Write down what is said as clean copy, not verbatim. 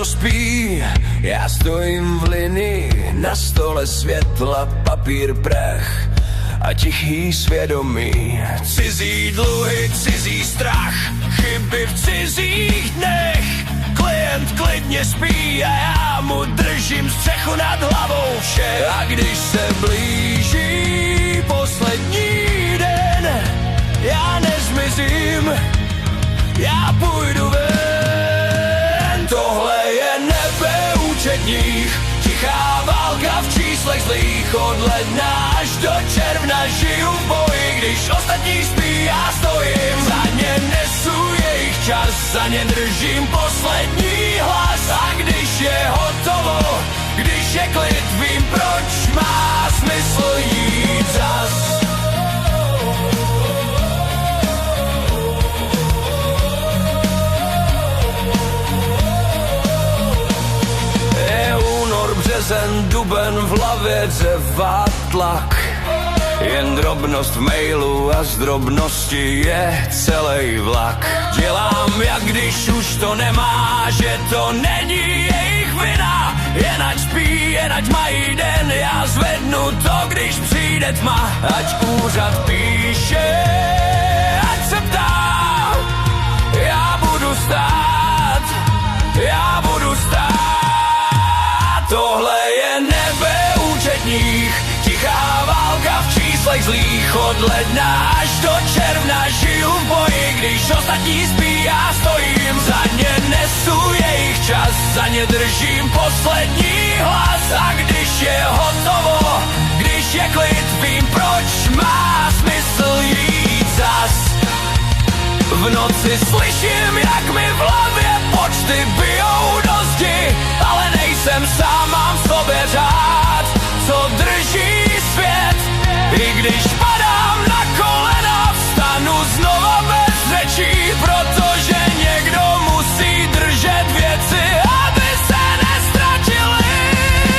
město spí, já stojím v linii, na stole světla, papír, prach a tichý svědomí. Cizí dluhy, cizí strach, chyby v cizích dnech. Klient klidně spí a já mu držím střechu nad hlavou všech. A když se blíží poslední den, já nezmizím, já půjdu ven. Tohle je nebe účetních, tichá válka v číslech zlých. Od ledna až do června žiju v boji, když ostatní spí, já stojím. Za ně nesu jejich čas, za ně držím poslední hlas. A když je hotovo, když je klid, vím, proč má smysl jít zas. Březen, duben, v hlavě dřeva tlak. Jen drobnost v mailu a z drobnosti je celý vlak. Dělám, jak když už to nemá, že to není jejich vina. Jen ať spí, jen ať mají den, já zvednu to, když přijde tma. Ať úřad píše, ať se ptá, já budu stát, já budu stát. Tohle je nebe účetních, tichá válka v číslech zlých. Od ledna až do června žiju v boji, když ostatní spí, já stojím. Za ně nesu jejich čas, za ně držím poslední hlas. A když je hotovo, když je klid, vím, proč má smysl jít zas. V noci slyším, jak mi v hlavě počty bijou do zdi, ale nejsem sám, mám v sobě řád, co drží svět, i když